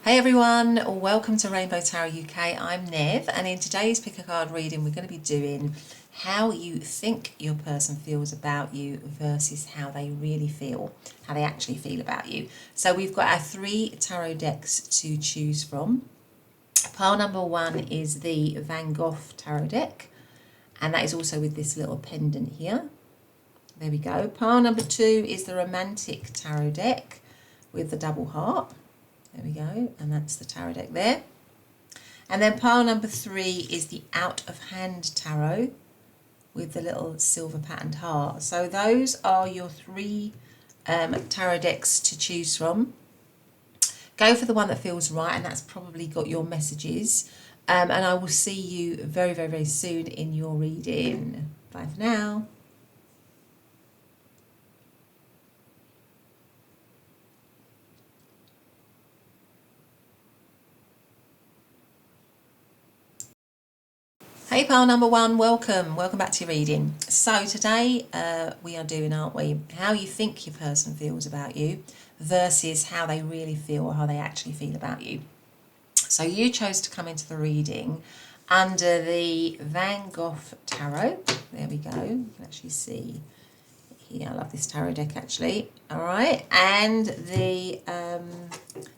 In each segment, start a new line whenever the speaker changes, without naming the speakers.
Hey everyone, welcome to Rainbow Tarot UK. I'm Nev, and in today's pick a card reading we're going to be doing how you think your person feels about you versus how they really feel, how they actually feel about you. So we've got our 3 tarot decks to choose from. Pile number 1 is the Van Gogh tarot deck, and that is also with this little pendant here. There we go. Pile number 2 is the Romantic tarot deck with the double heart. There we go, and that's the tarot deck there. And then pile number 3 is the Out of Hand tarot with the little silver patterned heart. So those are your 3 tarot decks to choose from. Go for the one that feels right, and that's probably got your messages. And I will see you very, very, very soon in your reading. Bye for now. Hey pile number 1, welcome back to your reading. So today we are doing, aren't we, how you think your person feels about you versus how they really feel or how they actually feel about you. So you chose to come into the reading under the Van Gogh tarot. There we go, you can actually see here. I love this tarot deck actually. All right, and the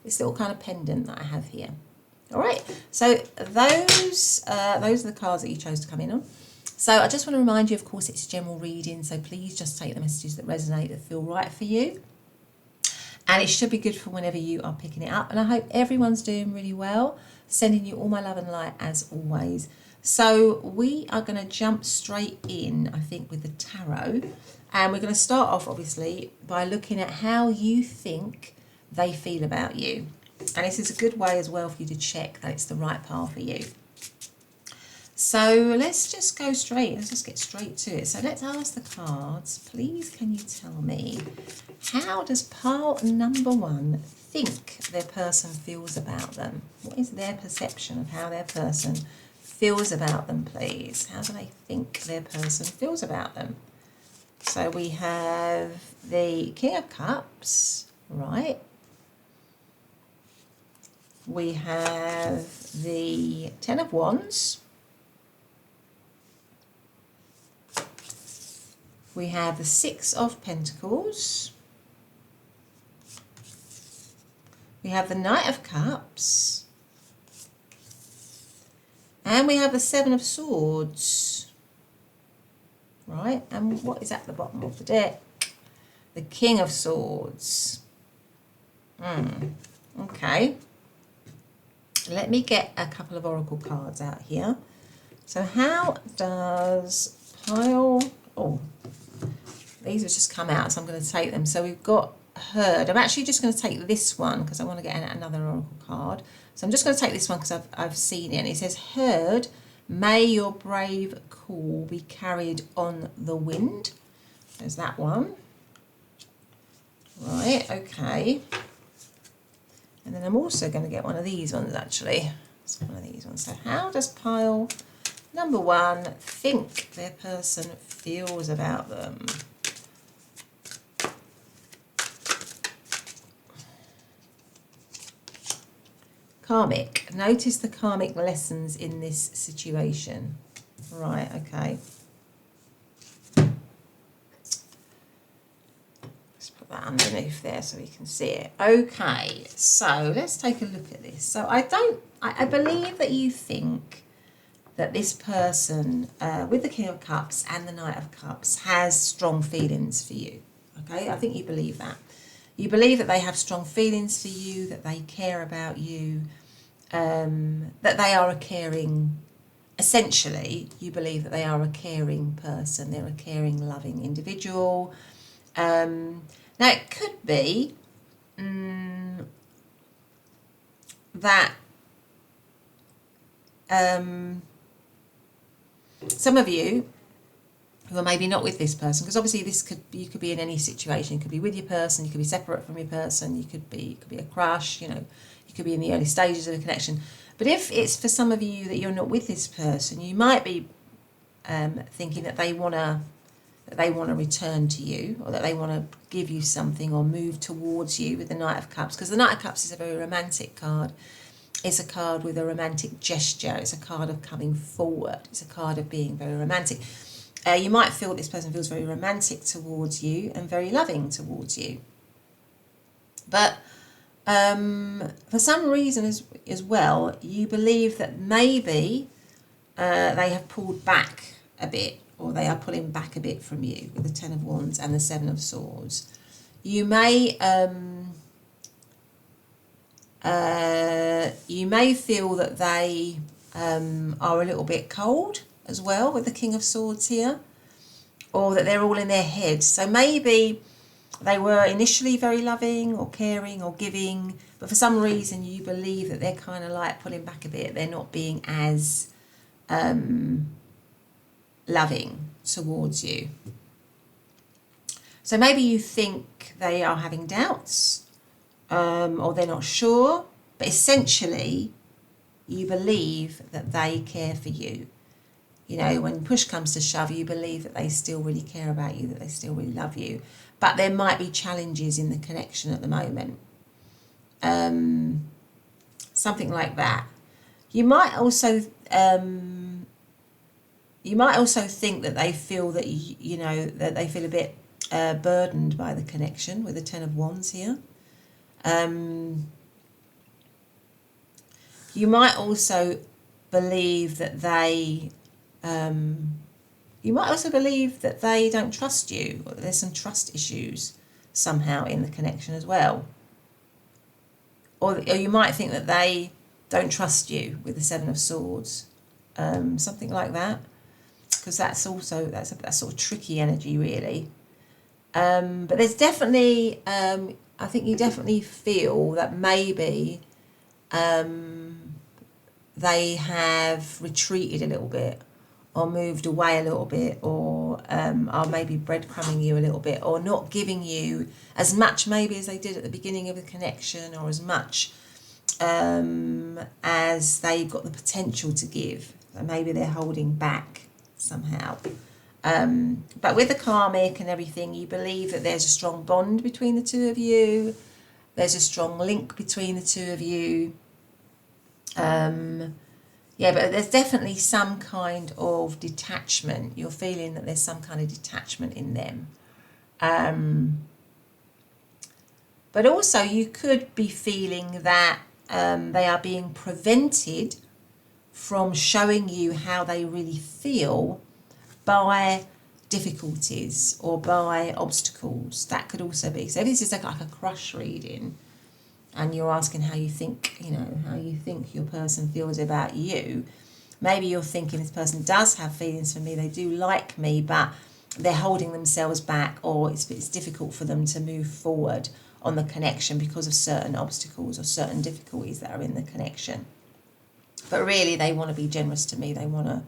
this little kind of pendant that I have here. All right, so those are the cards that you chose to come in on. So I just want to remind you, of course, it's a general reading, so please just take the messages that resonate, that feel right for you. And it should be good for whenever you are picking it up. And I hope everyone's doing really well. Sending you all my love and light as always. So we are going to jump straight in, I think, with the tarot. And we're going to start off, obviously, by looking at how you think they feel about you. And this is a good way as well for you to check that it's the right path for you. So let's just go straight. Let's just get straight to it. So let's ask the cards. Please, can you tell me, how does pile number 1 think their person feels about them? What is their perception of how their person feels about them, please? How do they think their person feels about them? So we have the King of Cups, right? We have the 10 of Wands. We have the 6 of Pentacles. We have the Knight of Cups. And we have the 7 of Swords. Right, and what is at the bottom of the deck? The King of Swords. Okay. Let me get a couple of oracle cards out here. So how does pile... Oh, these have just come out, so I'm going to take them. So we've got Heard. I'm actually just going to take this one because I want to get another oracle card. So I'm just going to take this one because I've seen it. And it says, Heard, may your brave call be carried on the wind. There's that one. Right, okay. And then I'm also going to get one of these ones, actually. It's one of these ones. So how does pile number 1 think their person feels about them? Karmic. Notice the karmic lessons in this situation. Right, okay. That underneath there so we can see it. Okay, so let's take a look at this. So I believe that you think that this person with the King of Cups and the Knight of Cups has strong feelings for you. Okay, I think you believe that. You believe that they have strong feelings for you, that they care about you, that they are a caring, essentially, you believe that they are a caring person. They're a caring, loving individual. Now, it could be that some of you who are maybe not with this person, because obviously you could be in any situation. You could be with your person, you could be separate from your person, you could be a crush, you know, you could be in the early stages of a connection. But if it's for some of you that you're not with this person, you might be thinking that they want to that they want to return to you, or that they want to give you something or move towards you with the Knight of Cups, because the Knight of Cups is a very romantic card. It's a card with a romantic gesture. It's a card of coming forward. It's a card of being very romantic. You might feel this person feels very romantic towards you and very loving towards you. But for some reason as well, you believe that maybe they have pulled back a bit, or they are pulling back a bit from you with the Ten of Wands and the Seven of Swords. You may feel that they are a little bit cold as well with the King of Swords here, or that they're all in their heads. So maybe they were initially very loving or caring or giving, but for some reason you believe that they're kind of like pulling back a bit. They're not being as loving towards you. So maybe you think they are having doubts, or they're not sure, but essentially you believe that they care for you. You know, when push comes to shove, you believe that they still really care about you, that they still really love you. But there might be challenges in the connection at the moment. Something like that. You might also think that they feel that, you know, that they feel a bit burdened by the connection with the Ten of Wands here. You might also believe that they don't trust you, or there's some trust issues somehow in the connection as well. Or you might think that they don't trust you with the Seven of Swords, something like that, because that's a sort of tricky energy, really. But there's definitely, I think you definitely feel that maybe they have retreated a little bit, or moved away a little bit, or are maybe breadcrumbing you a little bit, or not giving you as much maybe as they did at the beginning of the connection, or as much as they got the potential to give. So maybe they're holding back somehow. But with the karmic and everything, you believe that there's a strong bond between the two of you. There's a strong link between the two of you. Yeah, but there's definitely some kind of detachment. You're feeling that there's some kind of detachment in them. But also you could be feeling that they are being prevented from showing you how they really feel by difficulties or by obstacles. That could also be. So this is like a crush reading, and you're asking how you think, how you think your person feels about you. Maybe you're thinking this person does have feelings for me, they do like me, but they're holding themselves back, or it's difficult for them to move forward on the connection because of certain obstacles or certain difficulties that are in the connection. But really they want to be generous to me, they want to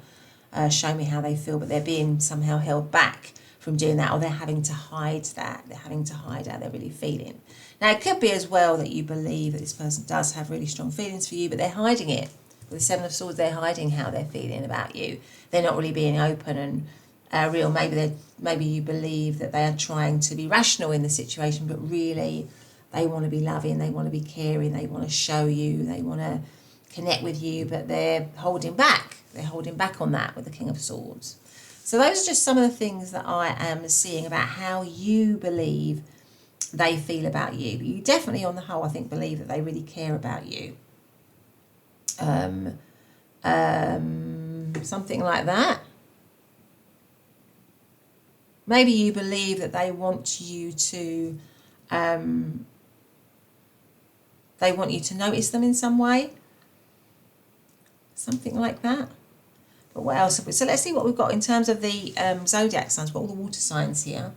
show me how they feel, but they're being somehow held back from doing that, or they're having to hide that. They're having to hide how they're really feeling. Now, it could be as well that you believe that this person does have really strong feelings for you, but they're hiding it. With the Seven of Swords, they're hiding how they're feeling about you. They're not really being open and real. Maybe you believe that they are trying to be rational in the situation, but really they want to be loving, they want to be caring, they want to show you, they want to connect with you, but they're holding back. They're holding back on that with the King of Swords. So those are just some of the things that I am seeing about how you believe they feel about you. But you definitely, on the whole, I think, believe that they really care about you. Something like that. Maybe you believe that they want you to notice them in some way. Something like that. But what else have we? So let's see what we've got in terms of the zodiac signs. We've got all the water signs here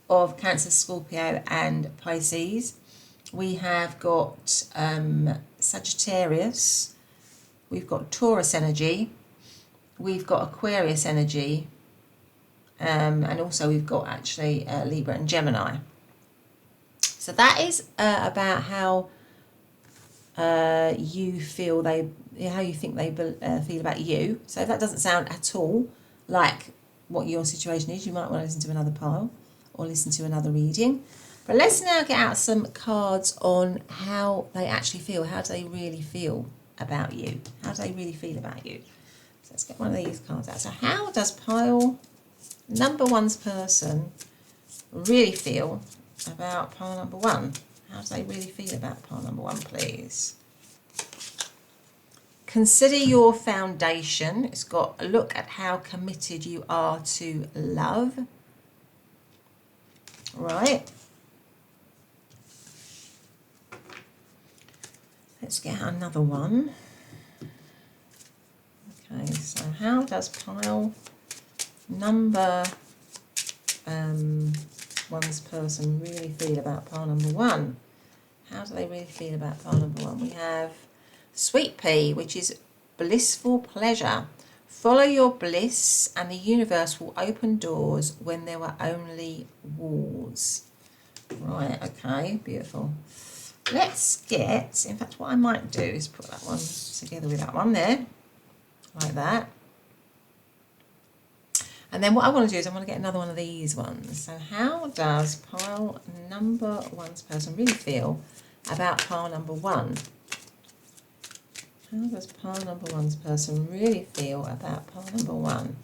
of Cancer, Scorpio and Pisces. We have got Sagittarius. We've got Taurus energy. We've got Aquarius energy. And also we've got actually Libra and Gemini. So that is about how you feel how you think they feel about you. So if that doesn't sound at all like what your situation is. You might want to listen to another pile or listen to another reading. But let's now get out some cards on how they actually feel. How do they really feel about you? How do they really feel about you? So let's get one of these cards out. So how does pile number one's person really feel about pile number one? How do they really feel about pile number one, please? Consider your foundation. It's got a look at how committed you are to love. Right. Let's get another one. Okay, so how does pile number one's person really feel about pile number one? How do they really feel about pile number one? We have Sweet Pea, which is blissful pleasure. Follow your bliss and the universe will open doors when there were only walls. Right, okay, beautiful. Let's get, in fact, what I might do is put that one together with that one there, like that. And then what I want to do is I want to get another one of these ones. So how does pile number one's person really feel about pile number one? How does pile number one's person really feel about pile number one?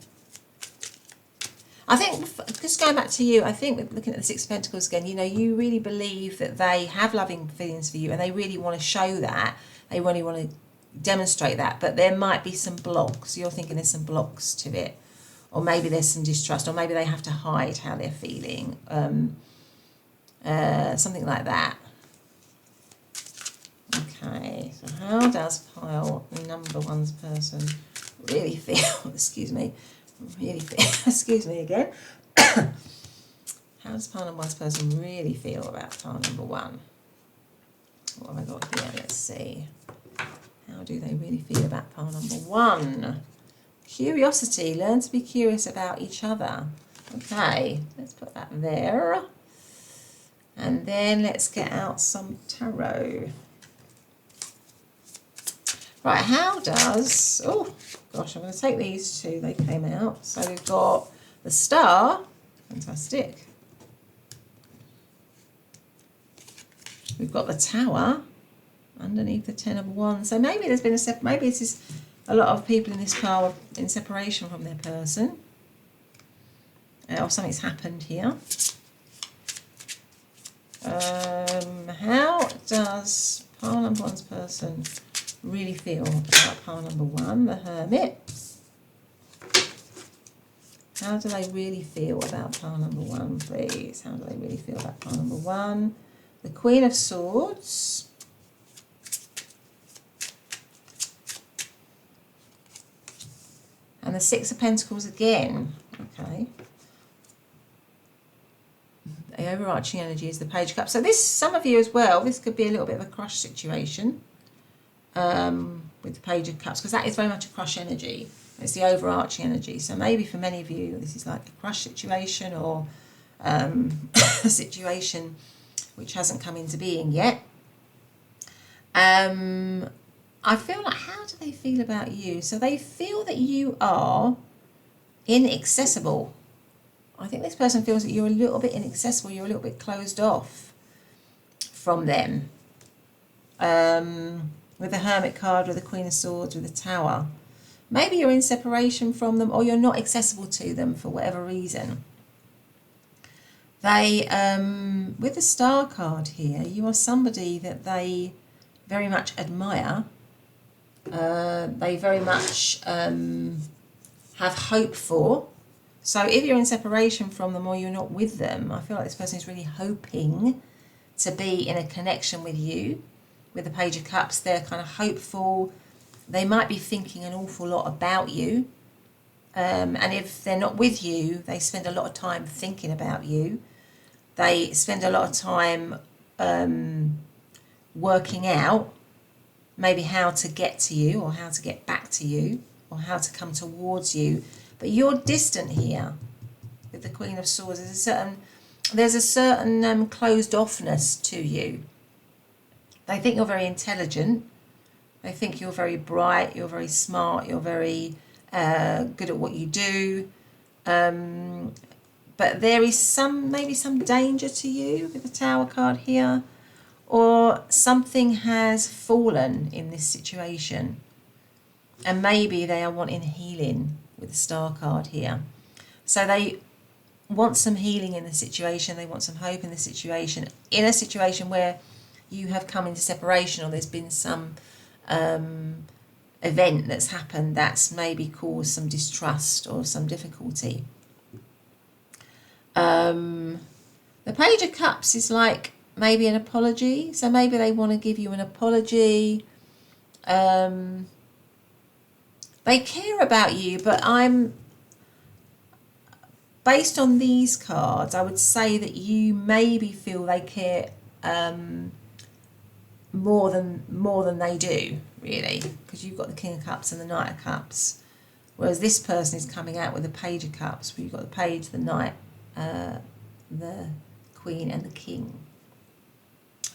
I think, just going back to you, I think looking at the Six of Pentacles again, you know, you really believe that they have loving feelings for you and they really want to show that. They really want to demonstrate that. But there might be some blocks. You're thinking there's some blocks to it. Or maybe there's some distrust. Or maybe they have to hide how they're feeling. Something like that. Okay, so how does pile number one's person really feel? Excuse me. Really feel, excuse me again. How does pile number one's person really feel about pile number one? What have I got here? Let's see. How do they really feel about pile number one? Curiosity. Learn to be curious about each other. Okay, let's put that there. And then let's get out some tarot. Right, how does, oh gosh, I'm going to take these two, they came out. So we've got the Star, fantastic. We've got the Tower underneath the Ten of Wands. So maybe there's been maybe this is a lot of people in this pile in separation from their person. Or something's happened here. How does pile number one's person really feel about pile number one, the Hermit? How do they really feel about pile number one, please? How do they really feel about pile number one? The Queen of Swords. And the Six of Pentacles again. Okay. The overarching energy is the Page of Cups. So this, some of you as well, this could be a little bit of a crush situation. With the Page of Cups, because that is very much a crush energy. It's the overarching energy. So maybe for many of you, this is like a crush situation or a situation which hasn't come into being yet. I feel like, how do they feel about you? So they feel that you are inaccessible. I think this person feels that you're a little bit inaccessible. You're a little bit closed off from them. With the Hermit card, with the Queen of Swords, with the Tower. Maybe you're in separation from them or you're not accessible to them for whatever reason. They, with the Star card here, you are somebody that they very much admire. They very much have hope for. So if you're in separation from them or you're not with them, I feel like this person is really hoping to be in a connection with you. With the Page of Cups, they're kind of hopeful. They might be thinking an awful lot about you. And if they're not with you, they spend a lot of time thinking about you. They spend a lot of time working out maybe how to get to you or how to get back to you or how to come towards you. But you're distant here with the Queen of Swords. There's a certain closed offness to you. They think you're very intelligent. They think you're very bright, you're very smart, you're very good at what you do. But there is maybe some danger to you with the Tower card here, or something has fallen in this situation, and maybe they are wanting healing with the Star card here. So they want some healing in the situation, they want some hope in the situation, in a situation where you have come into separation, or there's been some event that's happened that's maybe caused some distrust or some difficulty. The Page of Cups is like maybe an apology, so maybe they want to give you an apology. They care about you, but based on these cards, I would say that you maybe feel they care more than they do, really, because you've got the King of Cups and the Knight of Cups, whereas this person is coming out with the Page of Cups, where you've got the Page, the Knight, the Queen and the King.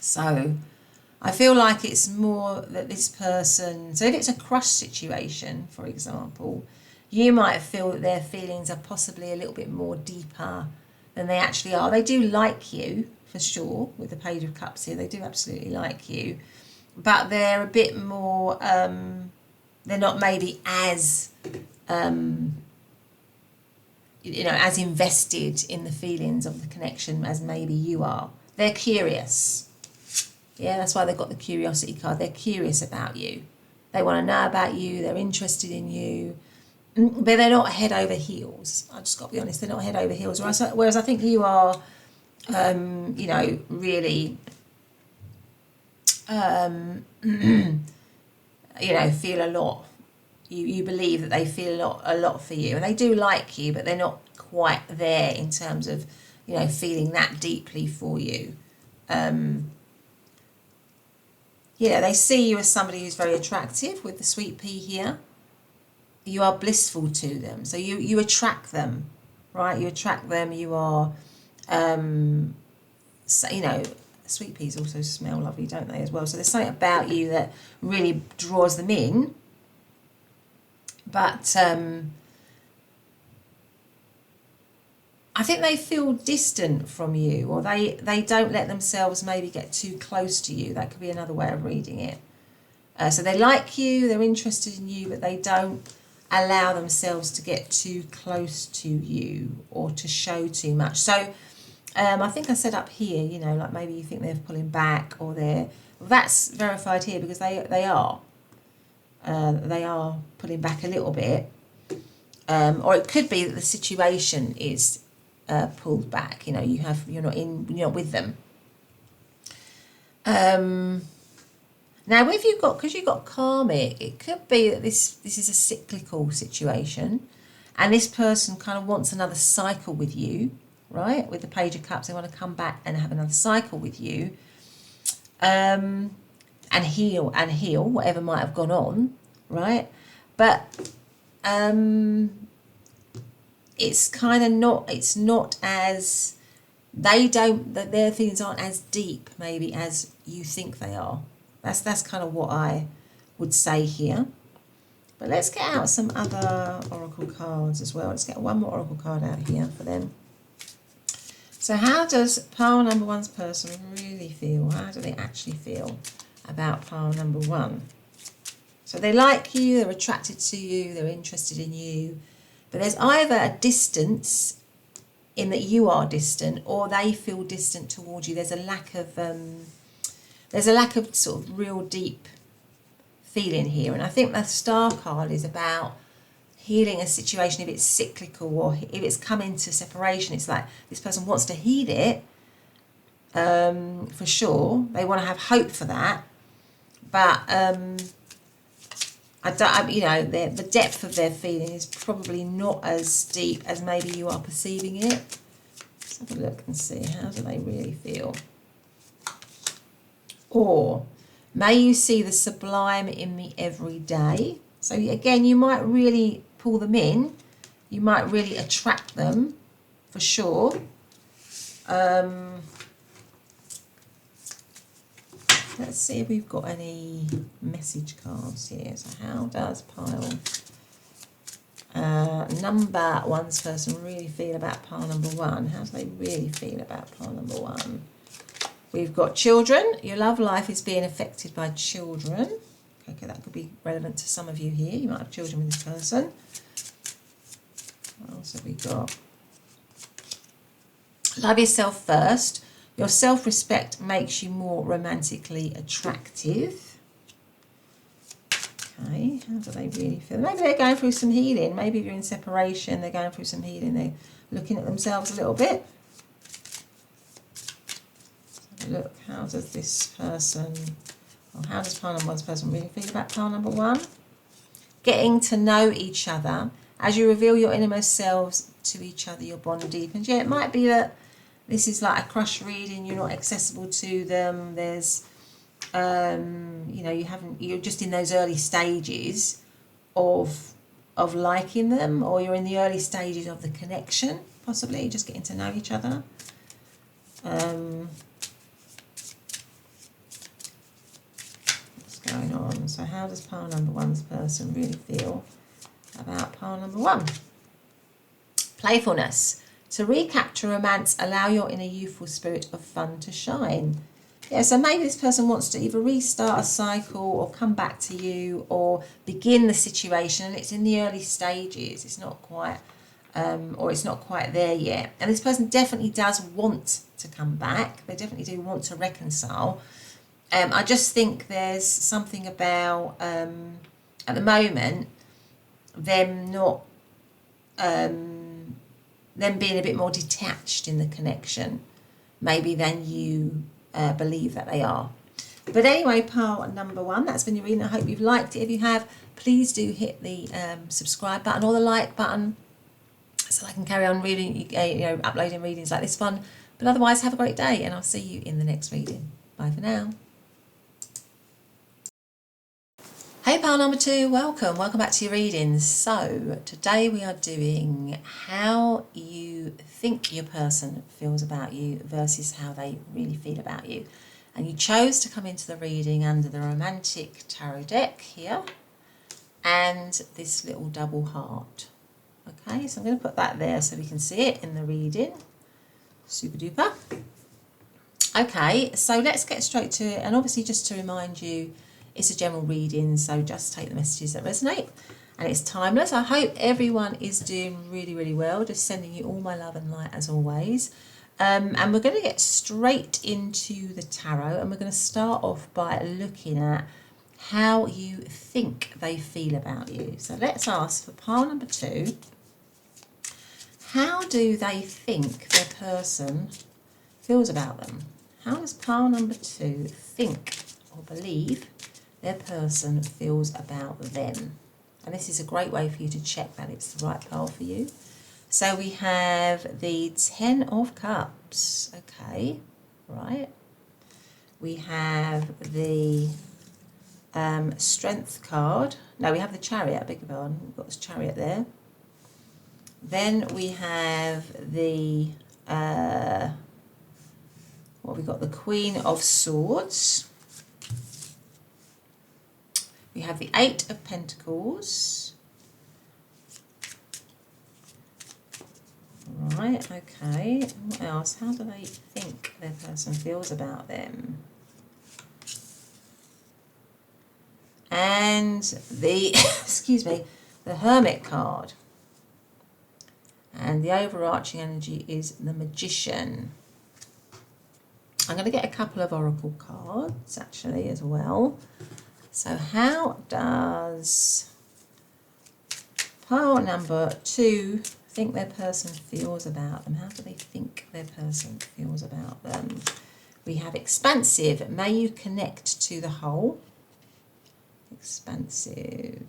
So I feel like it's more that this person, so if it's a crush situation, for example, you might feel that their feelings are possibly a little bit more deeper than they actually are. They do like you, for sure, with the Page of Cups here. They do absolutely like you. But they're a bit more, they're not maybe as, as invested in the feelings of the connection as maybe you are. They're curious. Yeah, that's why they've got the curiosity card. They're curious about you. They want to know about you. They're interested in you. But they're not head over heels. I just got to be honest, they're not head over heels. Whereas I think you are, really, feel a lot. You believe that they feel a lot for you. And they do like you, but they're not quite there in terms of, feeling that deeply for you. They see you as somebody who's very attractive with the sweet pea here. You are blissful to them. So you attract them, right? You attract them. You are, sweet peas also smell lovely, don't they, as well? So there's something about you that really draws them in. But I think they feel distant from you, or they don't let themselves maybe get too close to you. That could be another way of reading it. So they like you, they're interested in you, but they don't allow themselves to get too close to you or to show too much. So I think I said up here, like maybe you think they're pulling back, or that's verified here because they are pulling back a little bit. Or it could be that the situation is pulled back. You're not with them. Now, because you've got karmic, it could be that this is a cyclical situation, and this person kind of wants another cycle with you, right? With the Page of Cups, they want to come back and have another cycle with you, and heal whatever might have gone on, right? But it's kind of not. It's not as their feelings aren't as deep maybe as you think they are. That's kind of what I would say here. But let's get out some other oracle cards as well. Let's get one more oracle card out here for them. So how does pile number one's person really feel? How do they actually feel about pile number one? So they like you, they're attracted to you, they're interested in you. But there's either a distance in that you are distant, or they feel distant towards you. There's a lack of sort of real deep feeling here. And I think the Star card is about healing a situation if it's cyclical, or if it's come into separation. It's like this person wants to heal it, for sure. They want to have hope for that. But the depth of their feeling is probably not as deep as maybe you are perceiving it. Let's have a look and see, how do they really feel? Or may you see the sublime in the everyday. So again, you might really pull them in. You might really attract them, for sure. Let's see if we've got any message cards here. So how does pile number one's person really feel about pile number one? How do they really feel about pile number one? We've got children. Your love life is being affected by children. Okay, that could be relevant to some of you here. You might have children with this person. What else have we got? Love yourself first. Your self-respect makes you more romantically attractive. Okay, how do they really feel? Maybe they're going through some healing. Maybe if you're in separation, they're going through some healing. They're looking at themselves a little bit. So look, how does this person, or how does pile number one's person really feel about pile number one? Getting to know each other. As you reveal your innermost selves to each other, your bond deepens. Yeah, it might be that this is like a crush reading. You're not accessible to them. There's you know, you're just in those early stages of liking them, or you're in the early stages of the connection, possibly just getting to know each other. What's going on? So how does pile number one's person really feel about pile number one? Playfulness. To recapture romance, allow your inner youthful spirit of fun to shine. Yeah, so maybe this person wants to either restart a cycle or come back to you or begin the situation, and it's in the early stages. It's not quite, or it's not quite there yet. And this person definitely does want to come back. They definitely do want to reconcile. I just think there's something about, at the moment, them not, them being a bit more detached in the connection, maybe than you believe that they are. But anyway, pile number one, that's been your reading. I hope you've liked it. If you have, please do hit the subscribe button or the like button so I can carry on reading, uploading readings like this one. But otherwise, have a great day, and I'll see you in the next reading. Bye for now. Hey pile number two, welcome back to your readings. So today we are doing how you think your person feels about you versus how they really feel about you. And you chose to come into the reading under the romantic tarot deck here and this little double heart. Okay, so I'm going to put that there so we can see it in the reading. Super duper. Okay, so let's get straight to it, and obviously just to remind you, it's a general reading, so just take the messages that resonate, and it's timeless. I hope everyone is doing really, really well. Just sending you all my love and light as always. And we're going to get straight into the tarot, and we're going to start off by looking at how you think they feel about you. So let's ask for pile number two, how do they think their person feels about them? How does pile number two think or believe their person feels about them? And this is a great way for you to check that it's the right pile for you. So we have the 10 of Cups. Okay, right. We have the Strength card. No, we have the Chariot, I beg your pardon. We've got this Chariot there. Then we have the what have we got? The Queen of Swords. We have the 8 of Pentacles. Right, okay. What else? How do they think their person feels about them? And the, excuse me, the Hermit card. And the overarching energy is the Magician. I'm going to get a couple of Oracle cards actually as well. So how does pile number two think their person feels about them? How do they think their person feels about them? We have Expansive. May you connect to the whole. Expansive.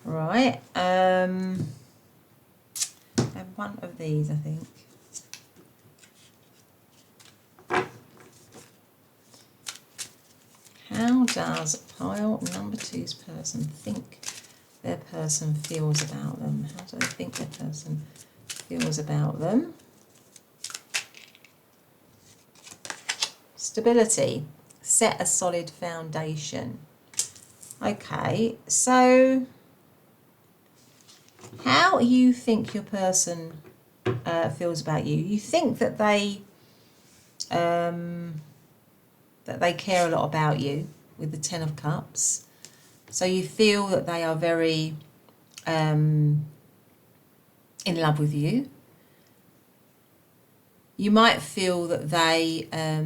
Right. I have one of these, I think. How does pile number two's person think their person feels about them? How do they think their person feels about them? Stability. Set a solid foundation. Okay, so how you think your person feels about you? You think that they care a lot about you with the Ten of Cups. So you feel that they are very in love with you. You might feel that they are,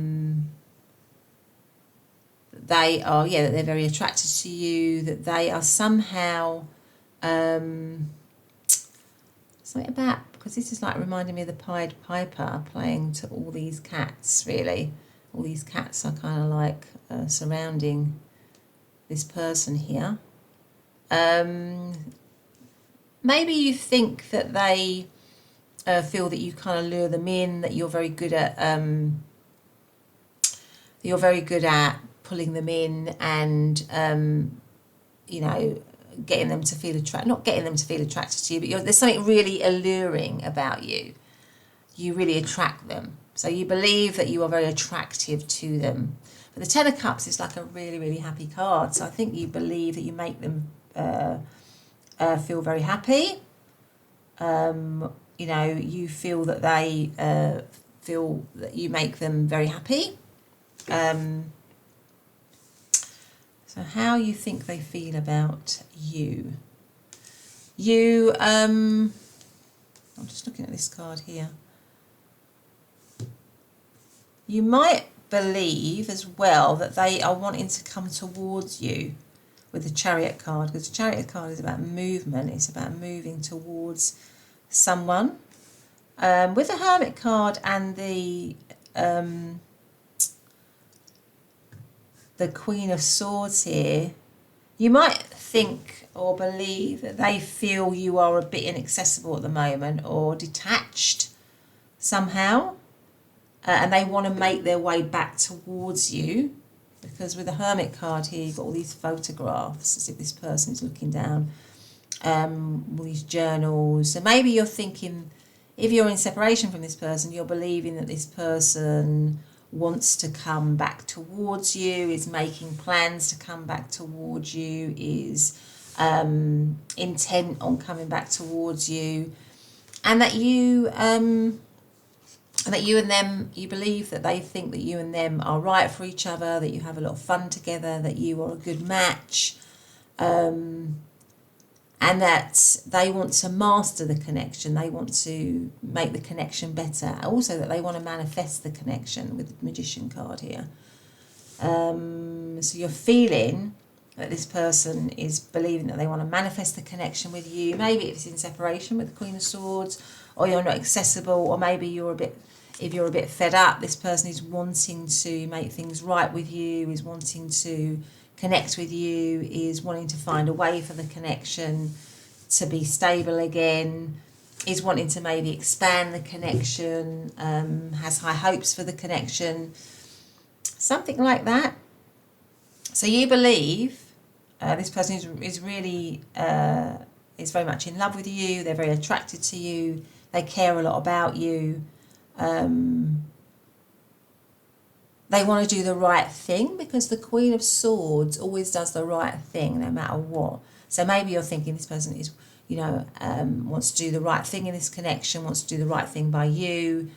that they're very attracted to you, that they are somehow something about, because this is like reminding me of the Pied Piper playing to all these cats, really. All these cats are kind of like surrounding this person here. Maybe you think that they feel that you kind of lure them in, that you're very good at pulling them in and getting them to feel not getting them to feel attracted to you, but there's something really alluring about you. You really attract them. So you believe that you are very attractive to them. But the Ten of Cups is like a really, really happy card. So I think you believe that you make them feel very happy. You feel that they feel that you make them very happy. So how you think they feel about you. I'm just looking at this card here. You might believe as well that they are wanting to come towards you with the Chariot card, because the Chariot card is about movement. It's about moving towards someone. With the Hermit card and the Queen of Swords here, you might think or believe that they feel you are a bit inaccessible at the moment or detached somehow, and they want to make their way back towards you, because with the Hermit card here you've got all these photographs as if this person is looking down, all these journals. So maybe you're thinking, if you're in separation from this person, you're believing that this person wants to come back towards you, is making plans to come back towards you, is intent on coming back towards you, and that you and them, you believe that they think that you and them are right for each other, that you have a lot of fun together, that you are a good match, and that they want to master the connection, they want to make the connection better. Also that they want to manifest the connection with the Magician card here. So you're feeling that this person is believing that they want to manifest the connection with you. Maybe it's in separation with the Queen of Swords, or you're not accessible, or maybe if you're a bit fed up, this person is wanting to make things right with you, is wanting to connect with you, is wanting to find a way for the connection to be stable again, is wanting to maybe expand the connection, has high hopes for the connection, something like that. So you believe this person is really is very much in love with you, they're very attracted to you, they care a lot about you. They want to do the right thing, because the Queen of Swords always does the right thing no matter what. So maybe you're thinking this person is, wants to do the right thing in this connection, wants to do the right thing by you,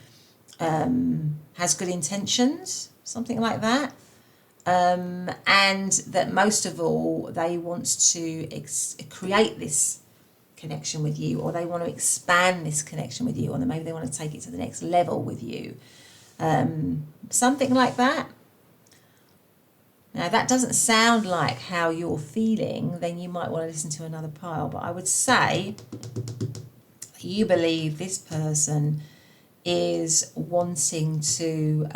has good intentions, something like that. And that most of all, they want to create this connection with you, or they want to expand this connection with you, or maybe they want to take it to the next level with you. Something like that. Now, that doesn't sound like how you're feeling, then you might want to listen to another pile. But I would say you believe this person is wanting to,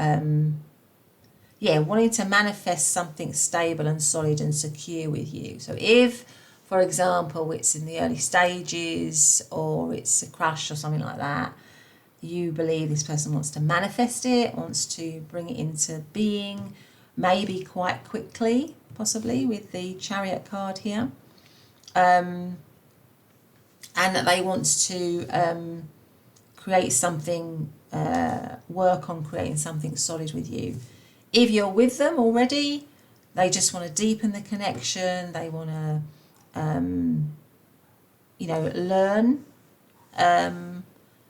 wanting to manifest something stable and solid and secure with you. So if, for example, it's in the early stages, or it's a crush or something like that, you believe this person wants to manifest it, wants to bring it into being, maybe quite quickly, possibly with the Chariot card here, and that they want to create something, work on creating something solid with you. If you're with them already, They just want to deepen the connection. They want to, you know, learn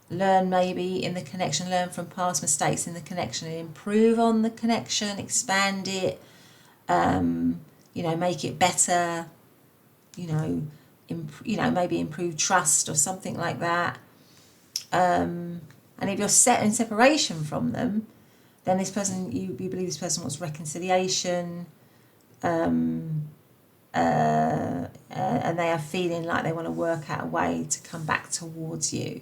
maybe in the connection, learn from past mistakes in the connection and improve on the connection, expand it, you know, make it better, you know, maybe improve trust or something like that. And if you're set in separation from them, then this person, you believe this person wants reconciliation, and they are feeling like they want to work out a way to come back towards you.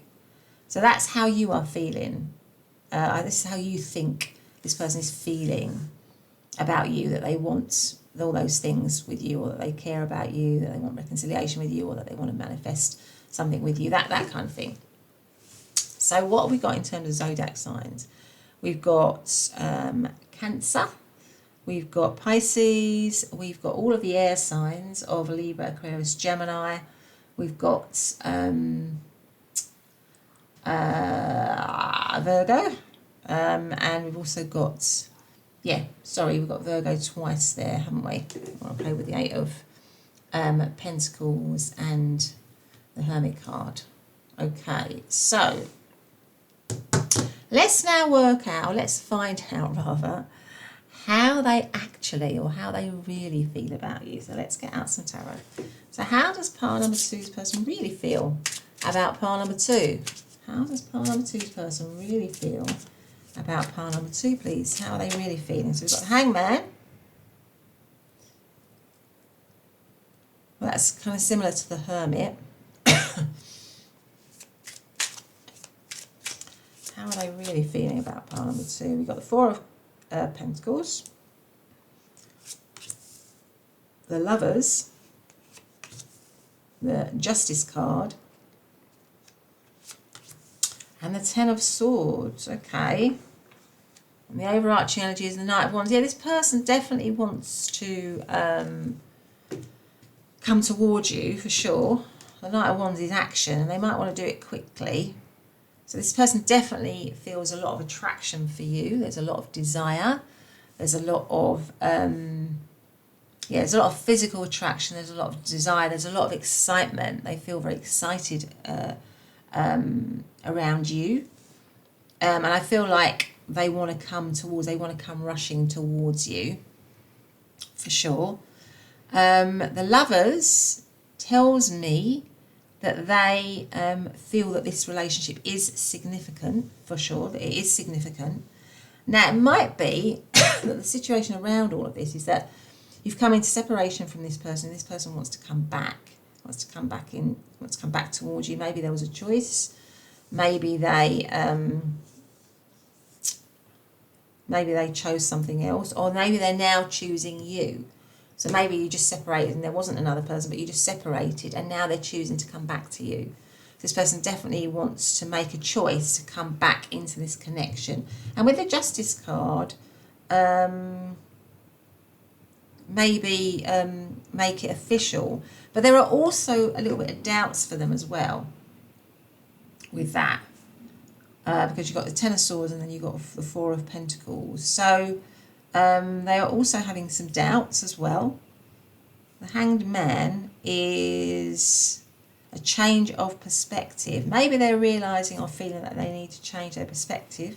So that's how you are feeling. This is how you think this person is feeling about you, that they want all those things with you, or that they care about you, that they want reconciliation with you, or that they want to manifest something with you, that kind of thing. So what have we got in terms of zodiac signs? We've got Cancer, we've got Pisces, we've got all of the air signs of Libra, Aquarius, Gemini, we've got Virgo, and we've also got, we've got Virgo twice there, haven't we? I'll play with the Eight of Pentacles and the Hermit card. Okay, so let's now find out rather, how they actually, or how they really feel about you. So let's get out some tarot. So how does pile number two's person really feel about pile number two? How does pile number two's person really feel about pile number two, please? How are they really feeling? So we've got the Hangman. Well, that's kind of similar to the Hermit. How are they really feeling about pile number two? We've got the Four of Pentacles, the Lovers, the Justice card, and the Ten of Swords. Okay. And the overarching energy is the Knight of Wands. Yeah, this person definitely wants to come towards you for sure. The Knight of Wands is action, and they might want to do it quickly. So this person definitely feels a lot of attraction for you. There's a lot of desire. There's a lot of there's a lot of physical attraction. There's a lot of desire. There's a lot of excitement. They feel very excited around you, and I feel like they want to come rushing towards you for sure. The Lovers tells me that they feel that this relationship is significant, for sure, that it is significant. Now, it might be that the situation around all of this is that you've come into separation from this person, and this person wants to come back, wants to come back towards you. Maybe there was a choice. Maybe they chose something else, or maybe they're now choosing you. So maybe you just separated and there wasn't another person, but you just separated, and now they're choosing to come back to you. This person definitely wants to make a choice to come back into this connection. And with the Justice card, maybe make it official. But there are also a little bit of doubts for them as well with that. Because you've got the Ten of Swords and then you've got the Four of Pentacles. So they are also having some doubts as well. The Hanged Man is a change of perspective. Maybe they're realising or feeling that they need to change their perspective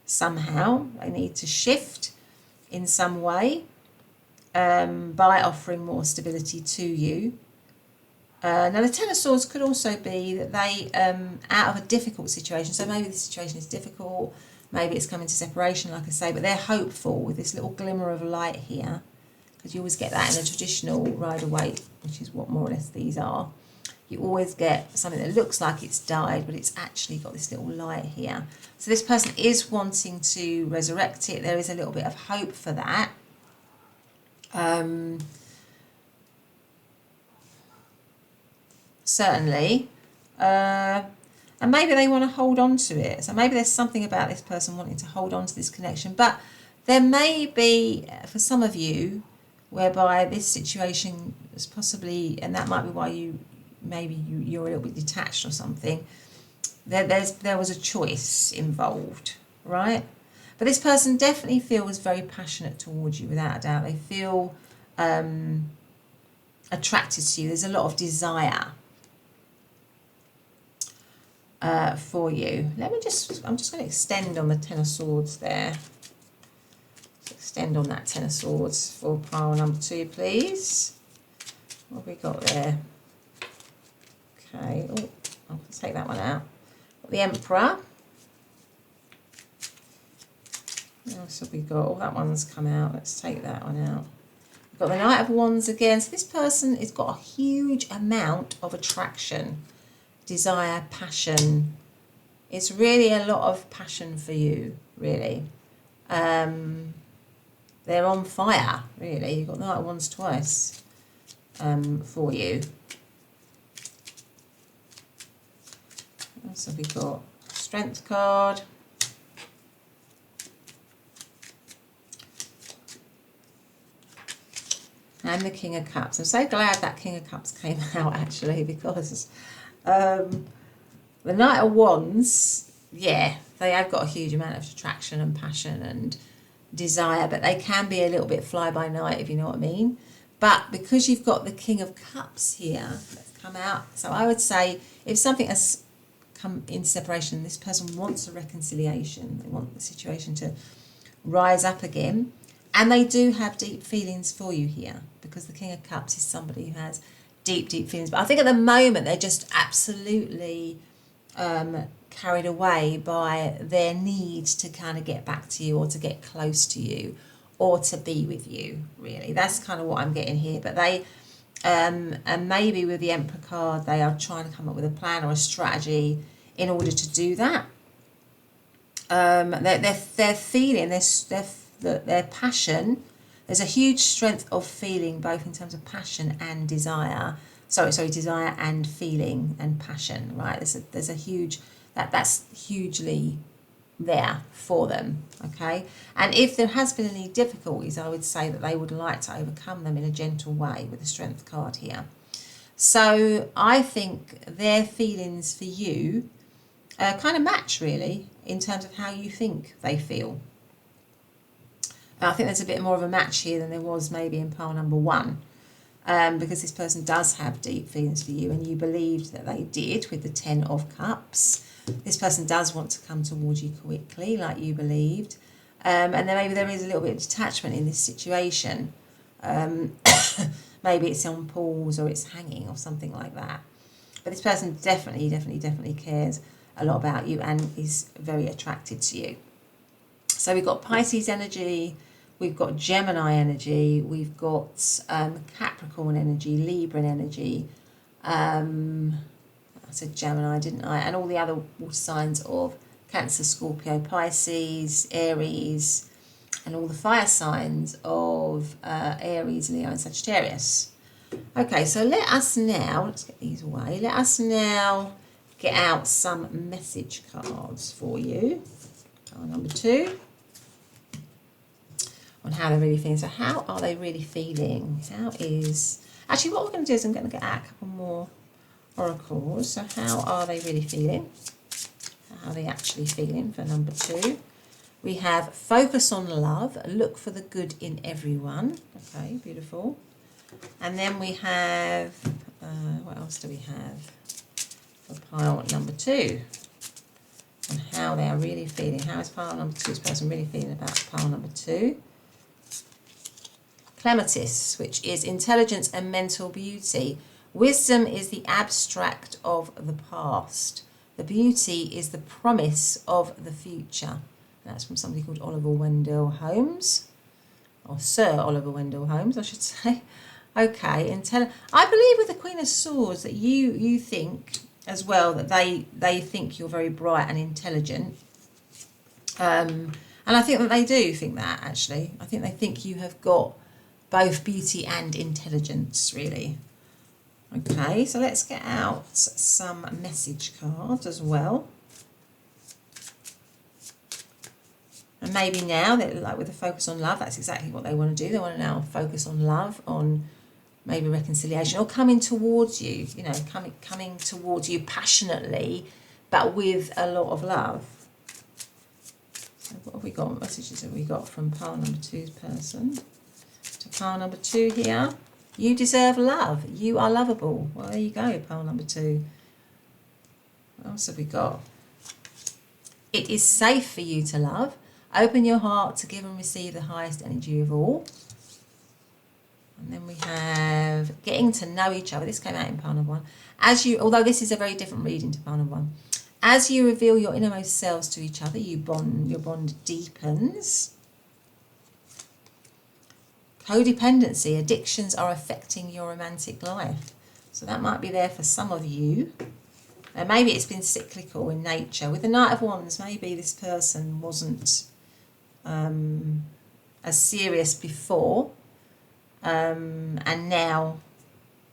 somehow. They need to shift in some way by offering more stability to you. Now the Ten of Swords could also be that they, out of a difficult situation, so maybe the situation is difficult, maybe it's coming to separation, like I say, but they're hopeful with this little glimmer of light here, because you always get that in a traditional Rider-Waite, which is what more or less these are. You always get something that looks like it's died, but it's actually got this little light here. So this person is wanting to resurrect it. There is a little bit of hope for that. Certainly. And maybe they want to hold on to it. So maybe there's something about this person wanting to hold on to this connection. But there may be, for some of you, whereby this situation is possibly, and that might be why you're a little bit detached or something. There was a choice involved, right? But this person definitely feels very passionate towards you, without a doubt. They feel attracted to you. There's a lot of desire for you. I'm just going to extend on the Ten of Swords there. Extend on that Ten of Swords for pile number 2, please. What have we got there? Okay, oh, I'll take that one out. Got the Emperor. What else have we got? Oh, that one's come out. Let's take that one out. We've got the Knight of Wands again. So this person has got a huge amount of attraction, desire, passion. It's really a lot of passion for you, really. They're on fire, really. You've got the Knight of Wands twice for you. What else have we got? Strength card. And the King of Cups. I'm so glad that King of Cups came out, actually, because the Knight of Wands, yeah, they have got a huge amount of attraction and passion and desire, but they can be a little bit fly-by-night, if you know what I mean. But because you've got the King of Cups here, that's come out, so I would say if something has come in separation, this person wants a reconciliation, they want the situation to rise up again, and they do have deep feelings for you here, because the King of Cups is somebody who has deep, deep feelings. But I think at the moment they're just absolutely carried away by their need to kind of get back to you or to get close to you or to be with you, really. That's kind of what I'm getting here. But they, and maybe with the Emperor card, they are trying to come up with a plan or a strategy in order to do that. They're feeling, their passion, there's a huge strength of feeling, both in terms of passion and desire. Sorry, desire and feeling and passion, right? There's a huge, that's hugely there for them, okay? And if there has been any difficulties, I would say that they would like to overcome them in a gentle way with the Strength card here. So I think their feelings for you kind of match, really, in terms of how you think they feel. I think there's a bit more of a match here than there was maybe in pile number 1, because this person does have deep feelings for you, and you believed that they did with the 10 of Cups. This person does want to come towards you quickly, like you believed, and then maybe there is a little bit of detachment in this situation. Maybe it's on pause or it's hanging or something like that. But this person definitely cares a lot about you and is very attracted to you. So we've got Pisces energy, we've got Gemini energy, we've got Capricorn energy, Libra energy. I said Gemini, didn't I? And all the other water signs of Cancer, Scorpio, Pisces, Aries, and all the fire signs of Aries, Leo, and Sagittarius. Okay, so let us now, let's get these away, let us now get out some message cards for you. Number 2. On how they're really feeling. So how are they really feeling? How is... Actually, what we're going to do is I'm going to get out a couple more oracles. So how are they really feeling? How are they actually feeling for number 2? We have focus on love. Look for the good in everyone. Okay, beautiful. And then we have... what else do we have? For pile number 2. And how they are really feeling. How is pile number 2's person really feeling about pile number 2? Clematis, which is intelligence and mental beauty. Wisdom is the abstract of the past. The beauty is the promise of the future. And that's from somebody called Oliver Wendell Holmes, or Sir Oliver Wendell Holmes, I should say. Okay, I believe with the Queen of Swords that you think as well that they think you're very bright and intelligent. And I think that they do think that, actually. I think they think you have got both beauty and intelligence, really. Okay, so let's get out some message cards as well. And maybe now, that, like with the focus on love, that's exactly what they want to do. They want to now focus on love, on maybe reconciliation, or coming towards you, you know, coming towards you passionately, but with a lot of love. So what have we got? What messages have we got from pile number 2's person? to pile number 2 here. You deserve love. You are lovable. Well, there you go, pile number 2. What else have we got? It is safe for you to love. Open your heart to give and receive the highest energy of all. And then we have getting to know each other. This came out in pile number 1. Although this is a very different reading to pile number 1. As you reveal your innermost selves to each other, your bond deepens. Codependency, addictions are affecting your romantic life. So that might be there for some of you. And maybe it's been cyclical in nature. With the Knight of Wands, maybe this person wasn't as serious before. And now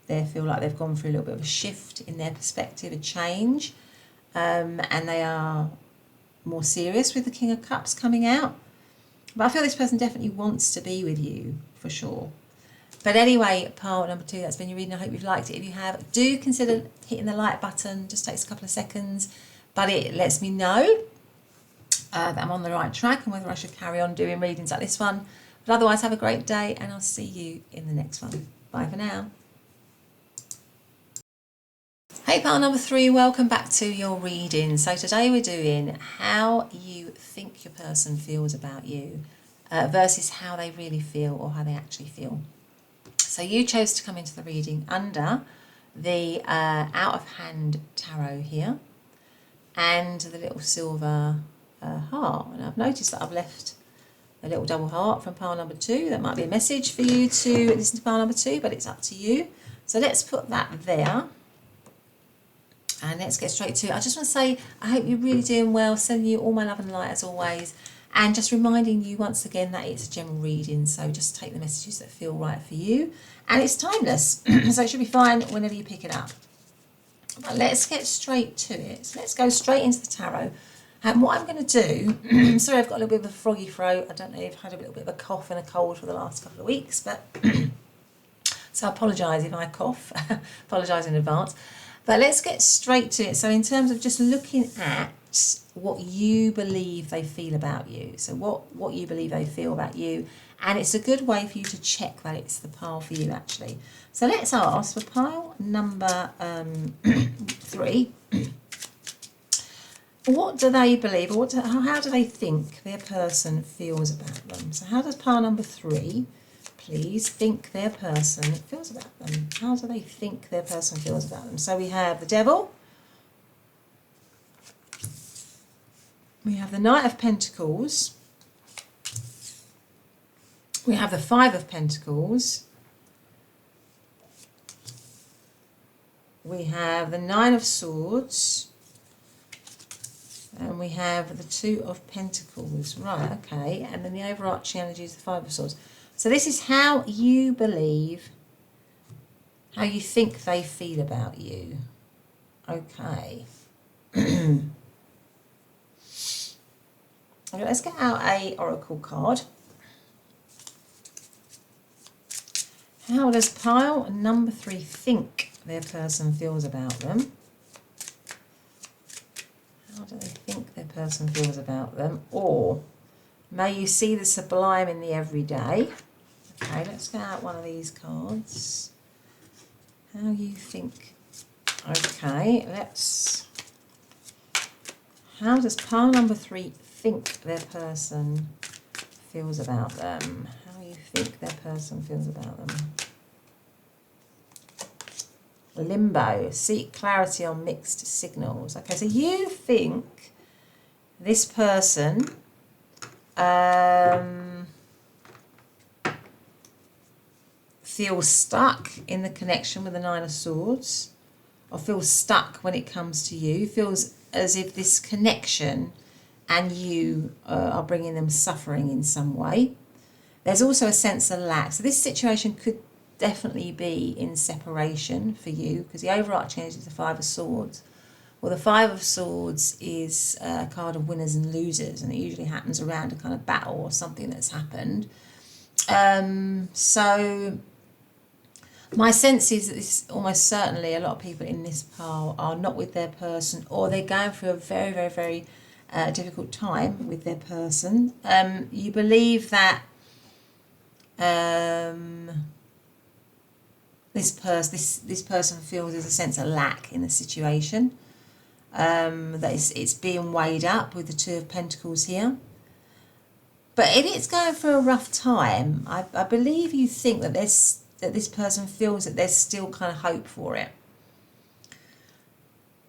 they feel like they've gone through a little bit of a shift in their perspective, a change. And they are more serious with the King of Cups coming out. But I feel this person definitely wants to be with you, for sure. But anyway, pile number 2, that's been your reading. I hope you've liked it. If you have, do consider hitting the like button. Just takes a couple of seconds. But it lets me know that I'm on the right track and whether I should carry on doing readings like this one. But otherwise, have a great day and I'll see you in the next one. Bye for now. Hey, pile number 3, welcome back to your reading. So today we're doing how you think your person feels about you versus how they really feel or how they actually feel. So you chose to come into the reading under the out of hand tarot here and the little silver heart. And I've noticed that I've left a little double heart from pile number 2. That might be a message for you to listen to pile number 2, but it's up to you. So let's put that there. And let's get straight to it. I just want to say, I hope you're really doing well. Sending you all my love and light as always. And just reminding you once again that it's a general reading. So just take the messages that feel right for you. And it's timeless. So it should be fine whenever you pick it up. But let's get straight to it. So let's go straight into the tarot. And what I'm going to do, sorry I've got a little bit of a froggy throat. I don't know if I've had a little bit of a cough and a cold for the last couple of weeks. But so I apologise if I cough. Apologise in advance. But let's get straight to it. So in terms of just looking at what you believe they feel about you. So what you believe they feel about you. And it's a good way for you to check that it's the pile for you actually. So let's ask for pile number 3. What do they believe or how do they think their person feels about them? So how does pile number 3 please think their person feels about them? How do they think their person feels about them? So we have the Devil. We have the Knight of Pentacles. We have the 5 of Pentacles. We have the 9 of Swords. And we have the 2 of Pentacles. Right, okay. And then the overarching energy is the 5 of Swords. So this is how you believe, how you think they feel about you. Okay. Okay, let's get out a oracle card. How does pile number 3 think their person feels about them? How do they think their person feels about them? Or may you see the sublime in the everyday. Okay, let's get out one of these cards. How you think. Okay, let's... How does pile number 3 think their person feels about them? How you think their person feels about them? Limbo. Seek clarity on mixed signals. Okay, so you think this person feels stuck in the connection with the 9 of Swords, or feels stuck when it comes to you, feels as if this connection and you are bringing them suffering in some way. There's also a sense of lack. So this situation could definitely be in separation for you, because the overarching energy is the 5 of Swords. Well, the 5 of Swords is a card of winners and losers, and it usually happens around a kind of battle or something that's happened. So my sense is that this almost certainly a lot of people in this pile are not with their person, or they're going through a very, very, very difficult time with their person. You believe that This person feels there's a sense of lack in the situation. That it's being weighed up with the Two of Pentacles here. But if it's going through a rough time, I believe you think that this person feels that there's still kind of hope for it.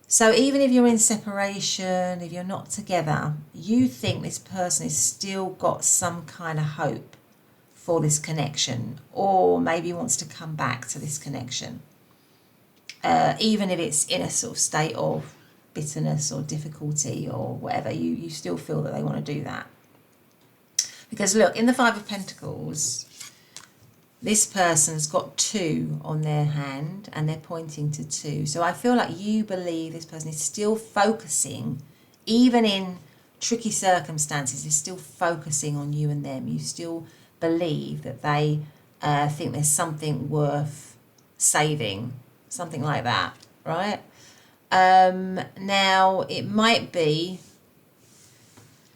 So even if you're in separation, if you're not together, you think this person has still got some kind of hope for this connection, or maybe wants to come back to this connection. Even if it's in a sort of state of bitterness or difficulty or whatever, you still feel that they want to do that. Because look, in the Five of Pentacles, this person's got 2 on their hand and they're pointing to 2. So I feel like you believe this person is still focusing, even in tricky circumstances, is still focusing on you and them. You still believe that they think there's something worth saving, something like that, right? Now, it might be,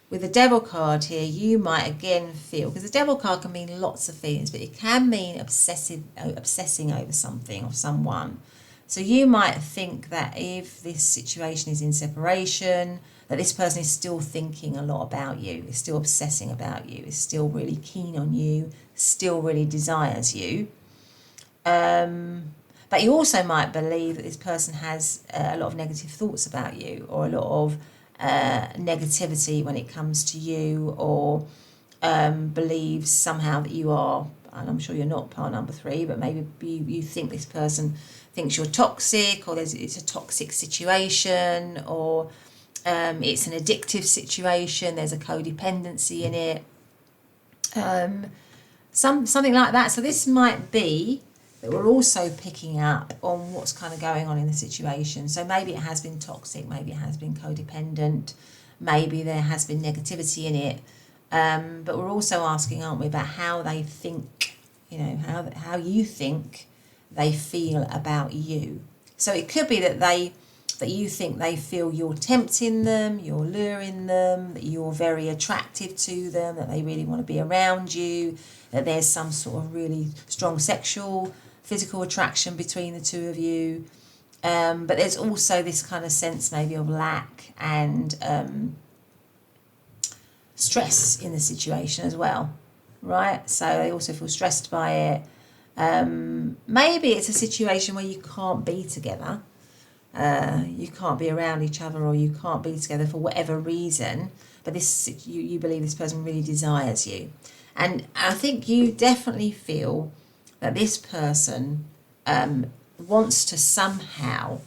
with the Devil card here, you might again feel, because the Devil card can mean lots of feelings, but it can mean obsessing over something or someone. So you might think that if this situation is in separation, that this person is still thinking a lot about you, is still obsessing about you, is still really keen on you, still really desires you. But you also might believe that this person has a lot of negative thoughts about you, or a lot of negativity when it comes to you, or believes somehow that you are, and I'm sure you're not part number 3, but maybe you think this person thinks you're toxic, or it's a toxic situation, or it's an addictive situation, there's a codependency in it, something like that. So this might be that we're also picking up on what's kind of going on in the situation. So maybe it has been toxic, maybe it has been codependent, maybe there has been negativity in it, but we're also asking, aren't we, about how they think, how you think they feel about you. So it could be that you think they feel you're tempting them, you're luring them, that you're very attractive to them, that they really want to be around you, that there's some sort of really strong physical attraction between the two of you. But there's also this kind of sense maybe of lack and stress in the situation as well, right? So they also feel stressed by it. Maybe it's a situation where you can't be together. You can't be around each other, or you can't be together for whatever reason, but you believe this person really desires you. And I think you definitely feel that this person wants to somehow,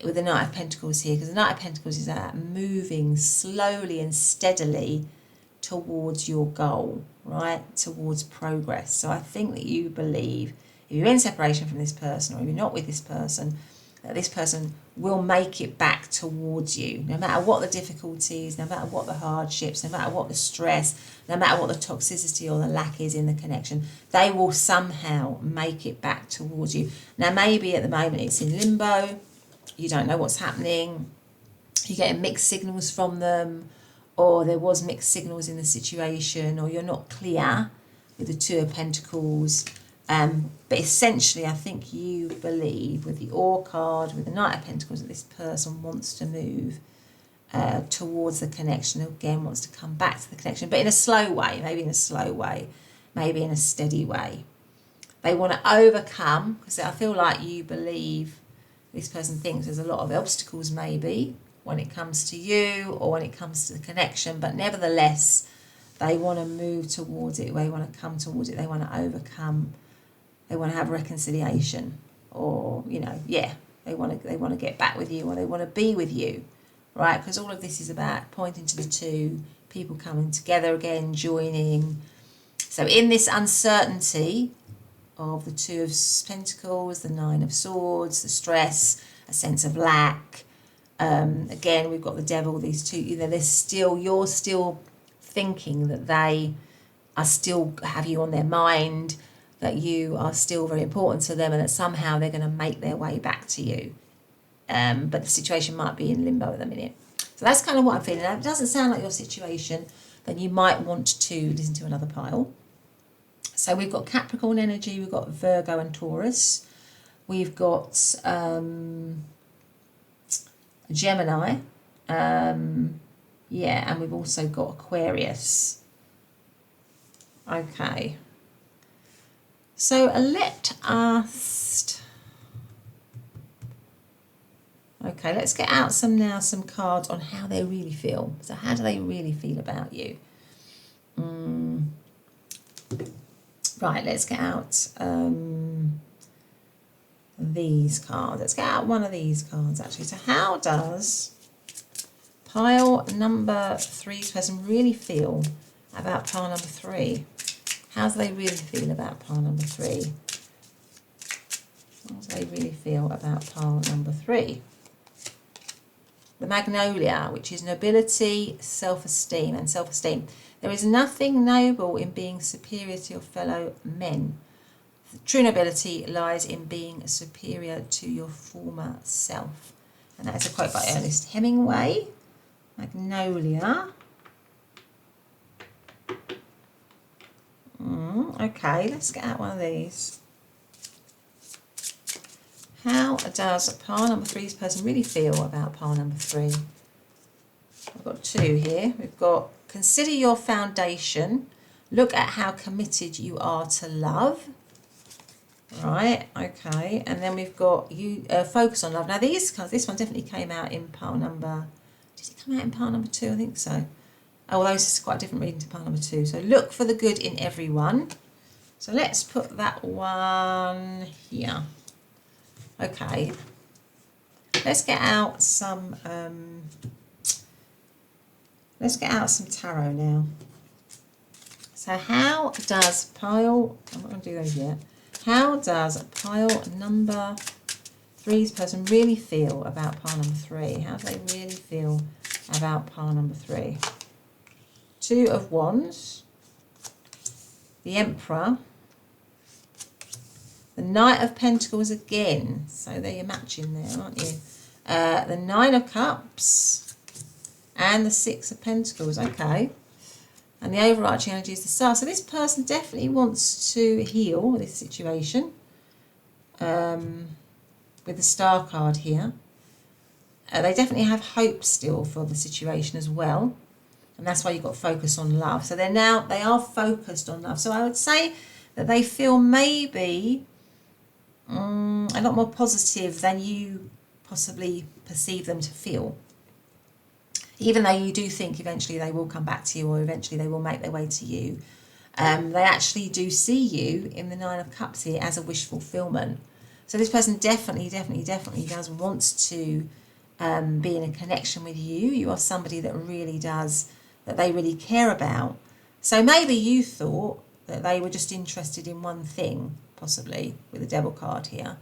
with the Knight of Pentacles here, because the Knight of Pentacles is moving slowly and steadily towards your goal, right? Towards progress. So I think that you believe, if you're in separation from this person, or if you're not with this person, that this person will make it back towards you, no matter what the difficulties, no matter what the hardships, no matter what the stress, no matter what the toxicity or the lack is in the connection. They will somehow make it back towards you. Now, maybe at the moment it's in limbo, you don't know what's happening, you're getting mixed signals from them, or there was mixed signals in the situation, or you're not clear with the Two of Pentacles. But essentially, I think you believe, with the Awe card, with the Knight of Pentacles, that this person wants to move towards the connection, again wants to come back to the connection, but in a slow way, maybe in a steady way. They want to overcome, because I feel like you believe this person thinks there's a lot of obstacles maybe when it comes to you or when it comes to the connection, but nevertheless, they want to move towards it, they want to come towards it, they want to overcome. They want to have reconciliation, or they want to get back with you, or they want to be with you, right? Because all of this is about pointing to the two people coming together again, joining. So in this uncertainty of the Two of Pentacles, the Nine of Swords, the stress, a sense of lack. Again, we've got the Devil. These two, you're still thinking that they are still have you on their mind, that you are still very important to them, and that somehow they're going to make their way back to you. But the situation might be in limbo at the minute. So that's kind of what I'm feeling. Now, if it doesn't sound like your situation, then you might want to listen to another pile. So we've got Capricorn energy, we've got Virgo and Taurus, we've got Gemini, yeah, and we've also got Aquarius. Okay, so let us, okay, let's get out some cards on how they really feel. So how do they really feel about you? Right, let's get out these cards. Let's get out one of these cards, actually. So how does pile number 3's person really feel about pile number 3? How do they really feel about pile number 3? How do they really feel about pile number 3? The Magnolia, which is nobility, self-esteem and self-esteem. There is nothing noble in being superior to your fellow men. True nobility lies in being superior to your former self. And that is a quote by Ernest Hemingway. Magnolia. Okay, let's get out one of these. How does pile number 3's person really feel about pile number 3? I've got 2 here. We've got consider your foundation. Look at how committed you are to love. Right, okay. And then we've got you focus on love. Now these cards, this one definitely came out in pile number, did it come out in pile number 2? I think so. Although this is quite a different reading to pile number 2. So look for the good in everyone. So let's put that one here. Okay. Let's get out some tarot now. So how does pile, I'm not going to do those yet. How does pile number 3's person really feel about pile number 3? How do they really feel about pile number 3? 2 of Wands, the Emperor, the Knight of Pentacles again. So there you're matching there, aren't you? The 9 of Cups and the 6 of Pentacles. Okay. And the overarching energy is the Star. So this person definitely wants to heal this situation with the Star card here. They definitely have hope still for the situation as well. And that's why you've got focus on love. So they are focused on love. So I would say that they feel maybe a lot more positive than you possibly perceive them to feel. Even though you do think eventually they will come back to you or eventually they will make their way to you. They actually do see you in the 9 of Cups here as a wish fulfillment. So this person definitely does want to be in a connection with you. You are somebody that really does, that they really care about. So maybe you thought that they were just interested in one thing, possibly, with the Devil card here.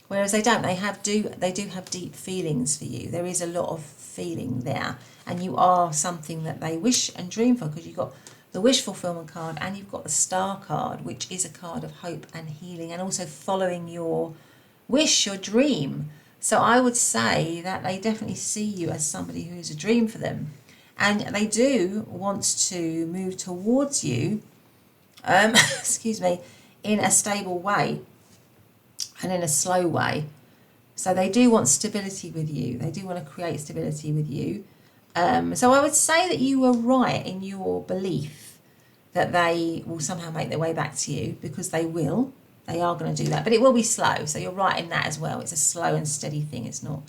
Whereas they don't. They do have deep feelings for you. There is a lot of feeling there. And you are something that they wish and dream for, because you've got the wish fulfillment card and you've got the Star card, which is a card of hope and healing and also following your wish, your dream. So I would say that they definitely see you as somebody who is a dream for them. And they do want to move towards you, excuse me, in a stable way and in a slow way. So they do want stability with you. They do want to create stability with you. So I would say that you were right in your belief that they will somehow make their way back to you, because they will. They are going to do that, but it will be slow. So you're right in that as well. It's a slow and steady thing. It's not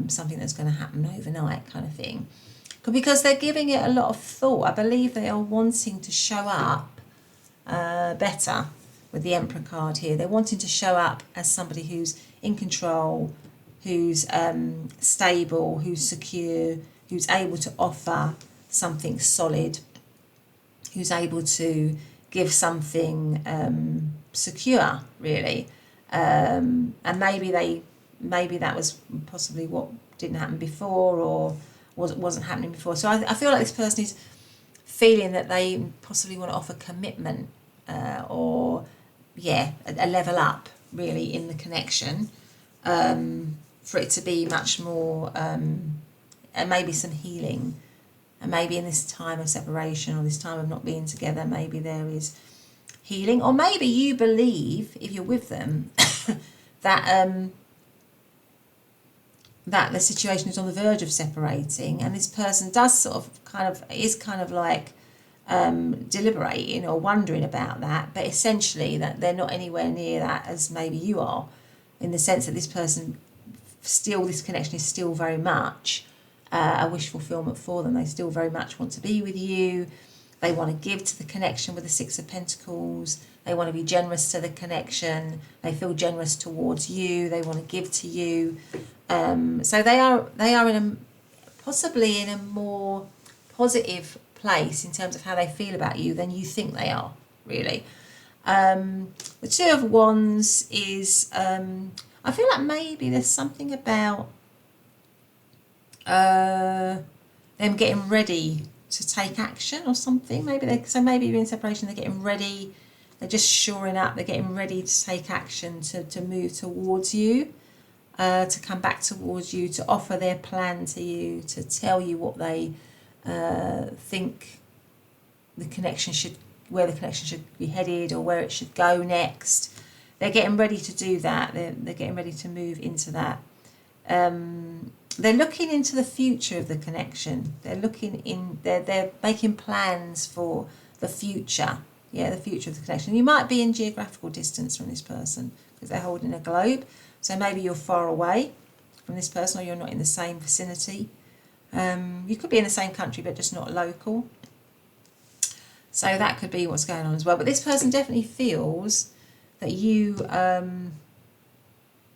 something that's going to happen overnight kind of thing. Because they're giving it a lot of thought. I believe they are wanting to show up better with the Emperor card here. They're wanting to show up as somebody who's in control, who's stable, who's secure, who's able to offer something solid, who's able to give something secure, really. And maybe that was possibly what didn't happen before, or wasn't happening before. So I feel like this person is feeling that they possibly want to offer commitment, or a level up really in the connection, for it to be much more, and maybe some healing. And maybe in this time of separation or this time of not being together, maybe there is healing, or maybe you believe, if you're with them, that that the situation is on the verge of separating, and this person does sort of kind of like deliberating or wondering about that, but essentially that they're not anywhere near that as maybe you are, in the sense that this person still, this connection is still very much a wish fulfillment for them. They still very much want to be with you. They want to give to the connection with the Six of Pentacles. They want to be generous to the connection. They feel generous towards you. They want to give to you. So they are possibly in a more positive place in terms of how they feel about you than you think they are, really. The Two of Wands is, I feel like maybe there's something about them getting ready to take action or something. Maybe maybe you're in separation, they're getting ready, they're just shoring up, they're getting ready to take action, to move towards you, to come back towards you, to offer their plan to you, to tell you what they think the connection should, where the connection should be headed or where it should go next. They're getting ready to do that. They're getting ready to move into that. They're looking into the future of the connection. They're making plans for the future. Yeah, the future of the connection. You might be in geographical distance from this person because they're holding a globe. So maybe you're far away from this person, or you're not in the same vicinity. You could be in the same country but just not local. So that could be what's going on as well. But this person definitely feels that you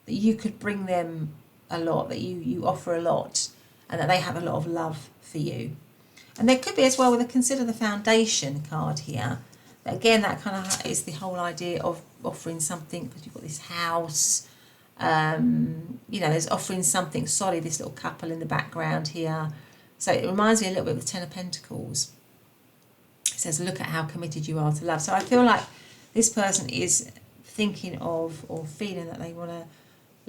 could bring them a lot, that you offer a lot, and that they have a lot of love for you. And there could be as well with a Consider the Foundation card here. But again, that kind of is the whole idea of offering something, because you've got this house. You know, there's offering something solid, this little couple in the background here. So it reminds me a little bit of the Ten of Pentacles. It says, look at how committed you are to love. So I feel like this person is thinking of or feeling that they want to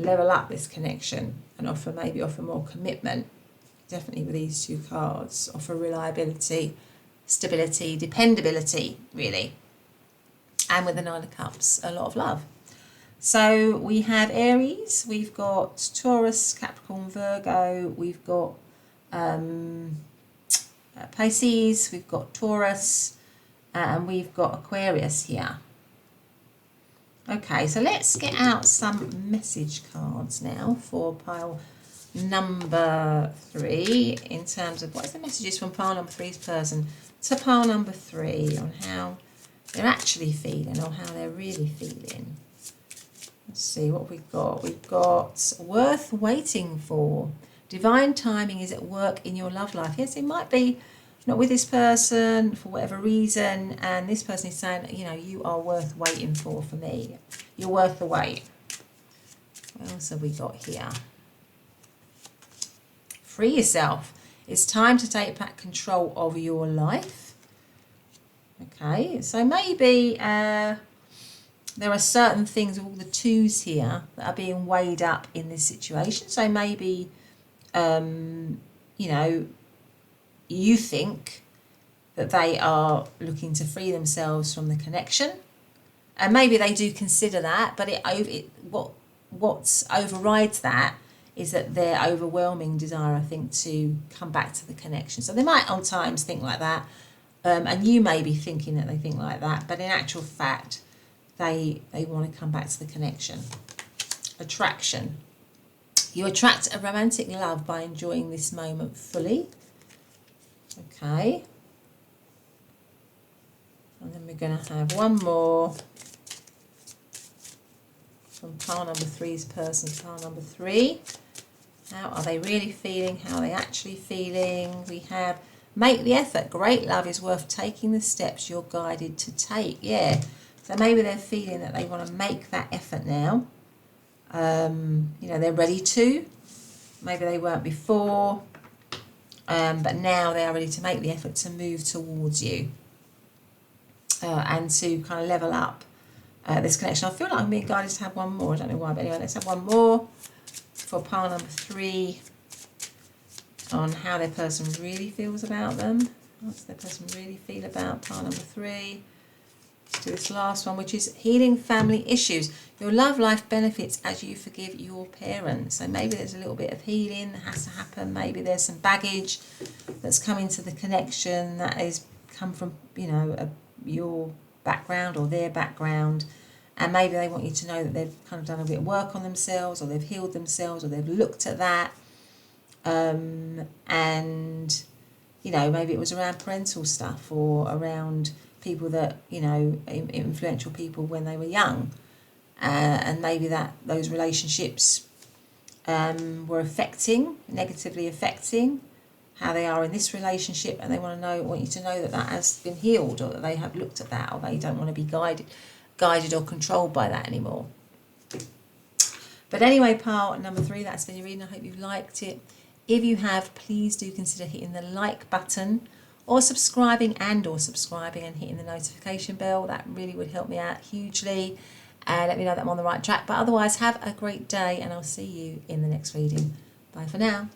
level up this connection and offer more commitment. Definitely with these two cards, offer reliability, stability, dependability, really. And with the Nine of Cups, a lot of love. So we have Aries, we've got Taurus, Capricorn, Virgo, we've got Pisces, we've got Taurus, and we've got Aquarius here. Okay, so let's get out some message cards now for pile number 3, in terms of what is the messages from pile number 3's person to pile number 3 on how they're actually feeling, or how they're really feeling. Let's see what we've got. We've got worth waiting for. Divine timing is at work in your love life. Yes, it might be not with this person for whatever reason, and this person is saying, you know, you are worth waiting for me. You're worth the wait. What else have we got here? Free yourself. It's time to take back control of your life. Okay, so maybe there are certain things, all the twos here, that are being weighed up in this situation. So maybe, you know, you think that they are looking to free themselves from the connection, and maybe they do consider that, but what overrides that is that their overwhelming desire, I think, to come back to the connection. So they might on times think like that, and you may be thinking that they think like that, but in actual fact, they want to come back to the connection. Attraction. You attract a romantic love by enjoying this moment fully. Okay. And then we're going to have one more from pile number 3's person, pile number 3. How are they really feeling? How are they actually feeling? We have make the effort. Great love is worth taking the steps you're guided to take. Yeah. So maybe they're feeling that they want to make that effort now. You know, they're ready to. Maybe they weren't before. But now they are ready to make the effort to move towards you. And to kind of level up this connection. I feel like I'm being guided to have one more. I don't know why, but anyway, let's have one more for pile number 3 on how their person really feels about them. How does their person really feel about pile number 3? do this last one, which is healing family issues. Your love life benefits as you forgive your parents. So maybe there's a little bit of healing that has to happen. Maybe there's some baggage that's come into the connection that is come from, you know, your background or their background. And maybe they want you to know that they've kind of done a bit of work on themselves, or they've healed themselves, or they've looked at that. And, you know, maybe it was around parental stuff or around people that, you know, influential people when they were young. And maybe that those relationships were negatively affecting how they are in this relationship, and they want you to know that that has been healed, or that they have looked at that, or they don't want to be guided or controlled by that anymore. But anyway, part number 3, that's been your reading. I hope you've liked it. If you have, please do consider hitting the like button, or subscribing and hitting the notification bell. That really would help me out hugely. Let me know that I'm on the right track. But otherwise, have a great day, and I'll see you in the next reading. Bye for now.